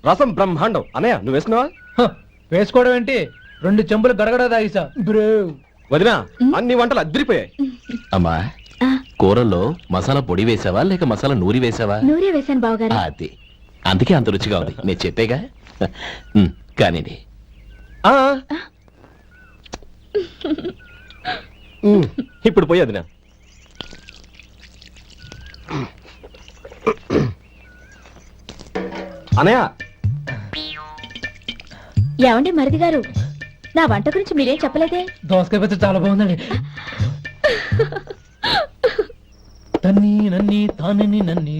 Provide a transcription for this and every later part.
రసం బ్రహ్మాండం. అన్నయ్య నువ్వు వేసుకున్నావా? వేసుకోవడం ఏంటి, 2 చెంబులు గడగడ తాగిసా బ్రేవ్. వదినా అన్ని వంటలు అద్దరిపోయాయి. అమ్మా కూరల్లో మసాలా పొడి వేసావా లేక మసాలా నూరి వేసావా? నూరే వేశాను బావగారు. అది అందుకే అంత రుచిగా ఉంది. నేను చెప్పేగా. కానివ్వండి. ఇప్పుడు పోయి వదినా. అన్నయ్య ఏమండి మరిది గారు, నా వంట గురించి మీరేం చెప్పలేదే? దోసకాయ పచ్చడి చాలా బాగుందండి. తన్ని నన్ని తానని నన్ని.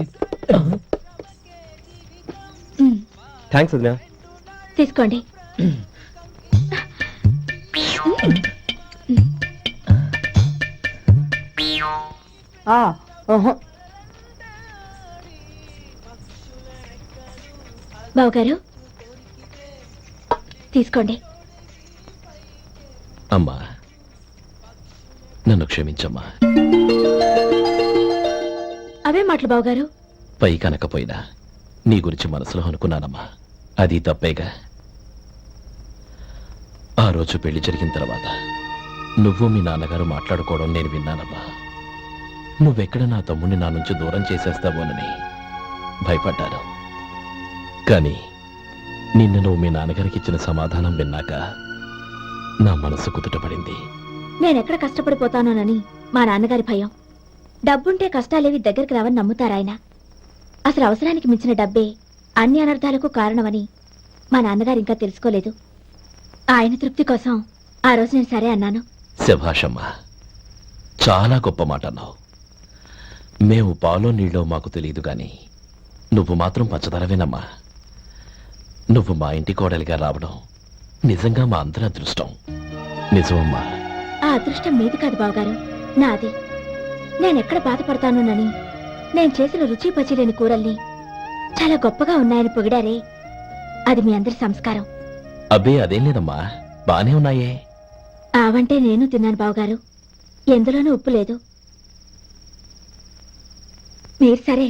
థ్యాంక్స్ వదినా. తీసుకోండి. బావగారు తీసుకోండి. అమ్మా నన్ను క్షమించమ్మా. అవే మాటలు బావగారు. పై కనకపోయినా నీ గురించి మనసులో అనుకున్నానమ్మా. అది తప్పేగా. ఆ రోజు పెళ్లి జరిగిన తర్వాత నువ్వు మీ నాన్నగారు మాట్లాడుకోవడం నేను విన్నానమ్మా. నువ్వెక్కడ నా తమ్ముడిని నా నుంచి దూరం చేసేస్తావోనని భయపడ్డాను. కానీ నిన్న నువ్వు మీ నాన్నగారికి ఇచ్చిన సమాధానం విన్నాక నా మనసు కుదుటపడింది. నేనెక్కడ కష్టపడిపోతానోనని మా నాన్నగారి భయం. డబ్బుంటే కష్టాలేవి దగ్గరికి రావని నమ్ముతారాయన. అసలు అవసరానికి మించిన డబ్బే అన్ని అనర్థాలకు కారణమని మా నాన్నగారు ఇంకా తెలుసుకోలేదు. ఆయన తృప్తి కోసం ఆ రోజు నేను సరే అన్నాను. శభాషమ్మా, చాలా గొప్ప మాట అన్నావు. మేము పాలో నీళ్ళో మాకు తెలియదు గాని నువ్వు మాత్రం పచ్చదనవేనమ్మా. నువ్వు మా ఇంటి కోడలిగా రావడం నిజంగా మా అందరి అదృష్టం. నిజమమ్మా. ఆ అదృష్టం మీది కాదు బావగారు, నాది. నేనెక్కడ బాధపడతానోనని నేను చేసిన రుచి పచిలేని కూరల్ని చాలా గొప్పగా ఉన్నాయని పొగిడారే, అది మీ అందరి సంస్కారం. అబ్బే అదేం లేదమ్మా, బానే ఉన్నాయే. ఆవంటే నేను తిన్నాను బావగారు, ఎందులోనూ ఉప్పు లేదు. మీరు సరే,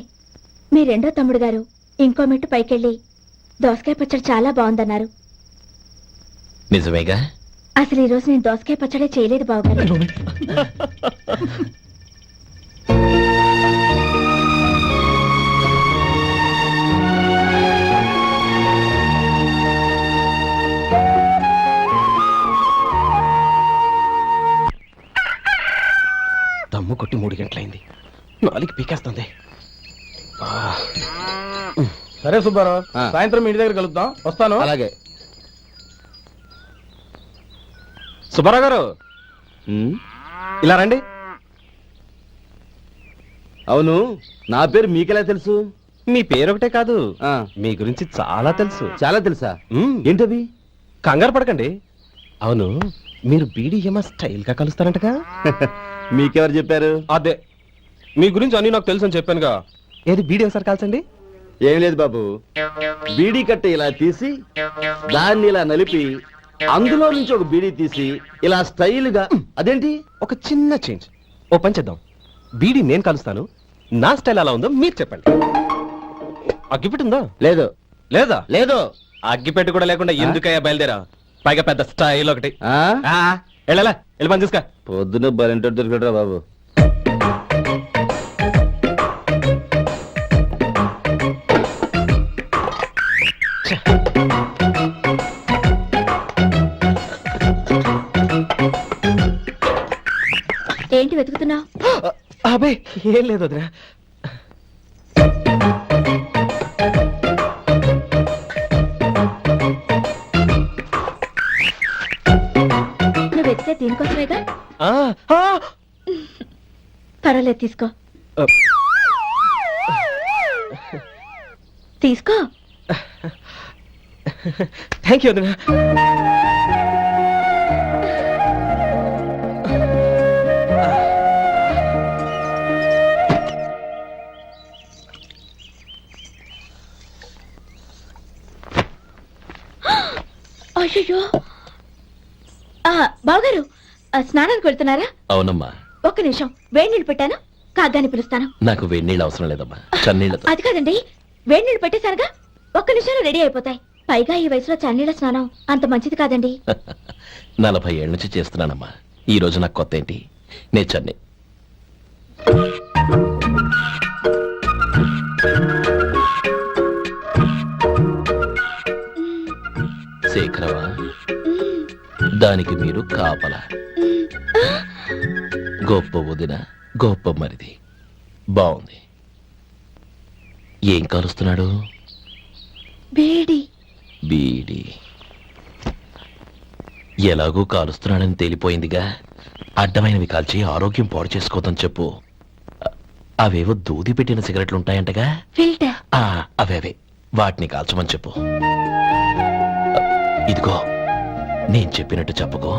మీ రెండో తమ్ముడు గారు ఇంకో మెట్టు పైకెళ్ళి దోసకాయ పచ్చడి చాలా బాగుందన్నారు. నిజమేగా? అసలు ఈరోజు నేను దోసకాయ పచ్చడే చేయలేదు బావగారు. దమ్ము కొట్టి 3 గంటలైంది. 4 పీకేస్తుంది. సరే సుబ్బారావు, సాయంత్రం ఇంటి దగ్గర కలుద్దాం. వస్తాను. అలాగే. సుబ్బారావు గారు ఇలా రండి. అవును, నా పేరు మీకెలా తెలుసు? మీ పేరు ఒకటే కాదు, మీ గురించి చాలా తెలుసు. చాలా తెలుసా? ఏంటవి? కంగారు పడకండి. అవును, మీరు బీడీఎంఆ స్టైల్ గా కలుస్తారంటగా? మీకెవరు చెప్పారు? అదే, మీ గురించి అన్ని నాకు తెలుసు అని చెప్పానుగా. ఏది బీడీ ఒకసారి కాల్చండి. ఏం లేదు బాబు, బీడీ కట్ట ఇలా తీసి దాన్ని ఇలా నలిపి అందులో నుంచి ఒక బీడీ తీసి ఇలా స్టైల్ గా. అదేంటి? ఒక చిన్న చేంజ్. ఓ పని చేద్దాం, బీడీ నేను కలుస్తాను, నా స్టైల్ ఎలా ఉందో మీరు చెప్పండి. అగ్గిపెట్టి ఉందా? లేదు. లేదా? లేదు. అగ్గిపెట్టి కూడా లేకుండా ఎందుకయ్యా బయలుదేరా? పైగా పెద్ద స్టైల్ ఒకటి. వెళ్ళాలా, వెళ్ళి పని చూసుకో. పొద్దున బలంటో దొరికడరా బాబు. ఏంటి వెతుకుతున్నావు? అబే ఏం లేదు వదినా. నువ్వు వెతికే దీనికోసమేగా. పర్వాలేదు, తీసుకో. తీసుకో. థ్యాంక్ యూ వదినా. అయ్యో, బావగారు స్నానానికి వెళ్తున్నారా? అవునమ్మా. ఒక్క నిమిషం, వేడి నీళ్ళు పెట్టాను, కాగ్గాని పిలుస్తాను. నాకు వేడి నీళ్ళు అవసరం లేదమ్మా, చన్నీళ్ళతో. అది కాదండి, వేడి నీళ్ళు పెట్టేశానుగా, ఒక్క నిమిషంలో రెడీ అయిపోతాయి. పైగా ఈ వయసులో చన్నీళ్ళ స్నానం అంత మంచిది కాదండి. 40 ఏళ్ళ నుంచి చేస్తున్నానమ్మా. ఈ రోజు నాకు కొత్త ఏంటి? నేచర్ని శేఖరవా, దానికి మీరు కాపల. గొప్ప వదిన, గొప్ప మరిది. బాగుంది. ఏం కాలుస్తున్నాడు? వేడి. బీడి. ఎలాగూ కాలుస్తున్నాడని తేలిపోయిందిగా. అడ్డమైనవి కాల్చి ఆరోగ్యం పాడు చేసుకోదని చెప్పు. అవేవో దూది పెట్టిన సిగరెట్లు ఉంటాయంటగా. ఫిల్టర్. అవే వాటిని కాల్చమని చెప్పు. ఇదిగో నేను చెప్పినట్టు చెప్పుకో.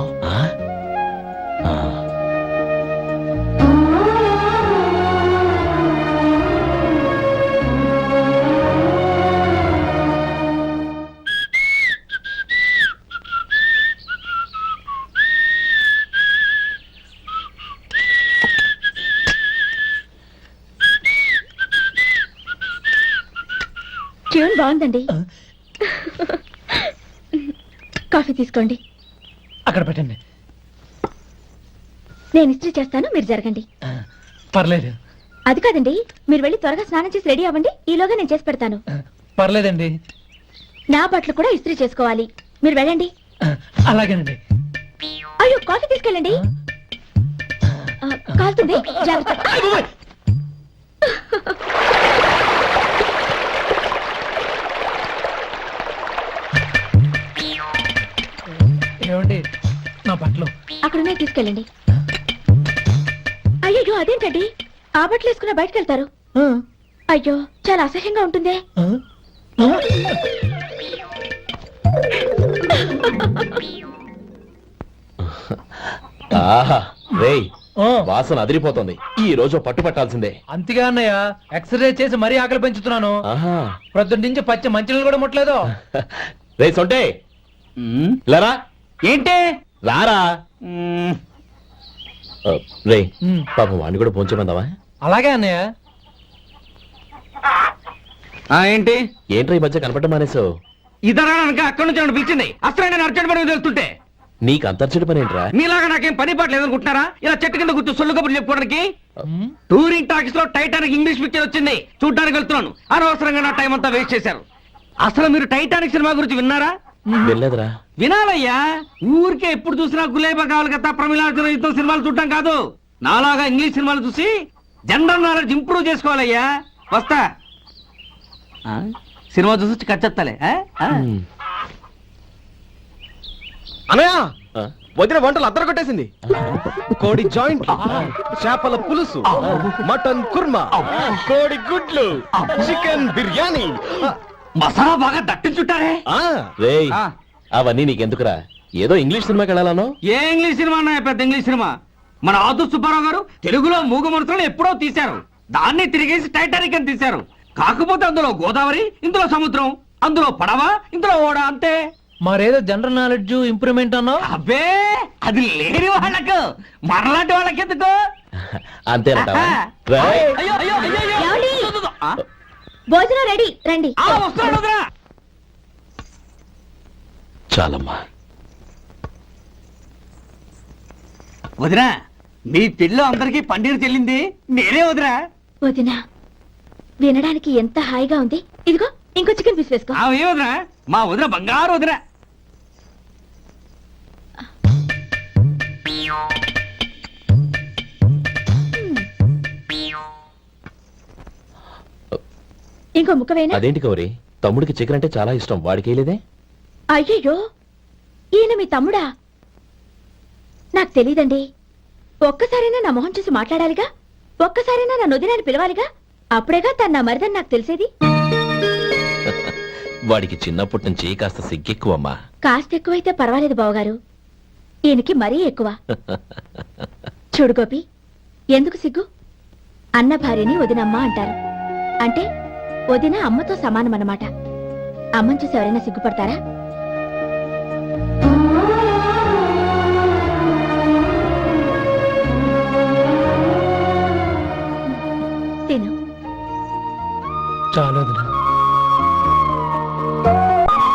ట్యూన్ బాగుందండి. కాఫీ తీసుకోండి. అక్కడ పెట్టండి. నేను ఇస్త్రీ చేస్తాను, మీరు జరగండి. పర్లేదు. అది కాదండి, మీరు వెళ్ళి త్వరగా స్నానం చేసి రెడీ అవ్వండి. ఈలోగా నేను చేసి పెడతాను. పర్లేదండి. నా బట్టలు కూడా ఇస్త్రీ చేసుకోవాలి. మీరు వెళ్ళండి. అలాగేనండి. అయ్యో, కాఫీ తీసుకెళ్ళండి. కాలుతుంది, జాగ్రత్త. ఏమండి, నా బట్టలు అక్కడున్నాయి, తీసుకెళ్ళండి. అయ్యో, అదేంటండి ఆ బట్టలు వేసుకున్న బయటకు వెళ్తారు? అయ్యో, చాలా అసహ్యంగా ఉంటుందే. ఆహా రేయ్, వాసన అదిరిపోతుంది. ఈ రోజు పట్టు పట్టాల్సిందే. అంతగా అన్నయ్య, ఎక్సర్సైజ్ చేసి మరీ ఆకలి పెంచుతున్నాను. ఆహా, ప్రొద్దున నుంచి పచ్చి మంచినీళ్ళు కూడా ముట్టలేదు. రే సొంటే లరా, ఏంటి? రారా. రే పాపం వాడిని కూడా పోంచమందావా? అలాగే అన్నయ్య. ఏంటి? ఏంట్రా ఈ మధ్య కనపడడం మానేసావు? ఇదరా అక్కడి నుంచి నన్ను పిలిచింది. అసలు నేను అర్జెంట్ పని వెళ్తుంటే నీకు అంతర్చడి పని ఏంట్రా? మీలాగా నాకేం పని పాట లేదనుకుంటున్నారా? ఇలా చెట్టు కింద కూర్చో సొల్లు కబుర్లు చెప్పుకోవడానికి. టూరింగ్ టాకీస్ లో టైటానిక్ ఇంగ్లీష్ పిక్చర్ వచ్చింది, చూడ్డానికి వెళ్తున్నాను. అనవసరంగా నా టైం అంతా వేస్ట్ చేశారు. అసలు మీరు టైటానిక్ సినిమా గురించి విన్నారా? వెళ్ళలేదురా. వినాలయ్యా. ఊరికే ఎప్పుడు చూసినా గులేబా కావాలి కదా, ప్రమిళార్జున యుద్ధం సినిమాలు చూడటం కాదు. నాలాగా ఇంగ్లీష్ సినిమాలు చూసి జనరల్ నాలెడ్జ్ ఇంప్రూవ్ చేసుకోవాలయ్యా. వస్తా. సినిమా చూసి కచ్చెత్తాలే. అనయా, వదిన వంటలు అద్దరు కొట్టేసింది. కోడి జాయింట్, చేపల పులుసు, మటన్ కుర్మా, కోడి గుడ్లు, చికెన్ బిర్యానీ, మసాలా బాగా దట్టించుంటారే. రేయ్, అవన్నీ నీకెందుకురా? ఏదో ఇంగ్లీష్ సినిమాకి వెళ్ళాలను. ఏ ఇంగ్లీష్ సినిమా అన్నాయా? పెద్ద ఇంగ్లీష్ సినిమా. మన ఆదు సుబ్బారావు గారు తెలుగులో మూగ మనుషులను ఎప్పుడో తీశారు. దాన్ని తిరిగేసి టైటానిక్ అని తీశారు. కాకపోతే అందులో గోదావరి, ఇందులో సముద్రం, అందులో పడవ, ఇందులో ఓడ, అంతే. మరేదో జనరల్ నాలెడ్జ్ ఇంప్రూవ్మెంట్ అన్నావు. అబ్బే, అది లేని వాళ్ళకు, మరలాంటి వాళ్ళకి ఎందుకు? అంతేనంటావా? అయ్యో, అయ్యో, అయ్యో, అయ్యో. ఏమండి? ఆ? భోజనం రెడీ, రండి. వస్తున్నాడు వదరా. చాలమ్మా. వదినా, మీ పిల్ల అందరికీ పన్నీరు చెల్లింది నేనే వదినా. వదినా, వినడానికి ఎంత హాయిగా ఉంది. ఇదిగో ఇంకో చికెన్ పీస్ వేసుకో. ఏ వదినా? మా వదిన బంగారు వదినా. ఇంకో ముక్క వేయనా? అదేంటి గౌరీ, తమ్ముడికి చికెన్ అంటే చాలా ఇష్టం, వాడికి లేదే? అయ్యయ్యో, ఈయన మీ తమ్ముడా? నాకు తెలీదండి. ఒక్కసారైనా నా మొహం చూసి మాట్లాడాలిగా, ఒక్కసారైనా నా నొదినాన్ని పిలవాలిగా. అప్పుడేగా తన నా మరిదని నాకు తెలిసేది. వాడికి చిన్నప్పటి నుంచి కాస్త సిగ్గెక్కువమ్మా. కాస్త ఎక్కువైతే పర్వాలేదు బావగారు, ఈయనకి మరీ ఎక్కువ. చూడు గోపి, ఎందుకు సిగ్గు? అన్న భార్యని వదినమ్మ అంటారు. అంటే వదిన అమ్మతో సమానం అన్నమాట. అమ్మని చూసి ఎవరైనా సిగ్గుపడతారా?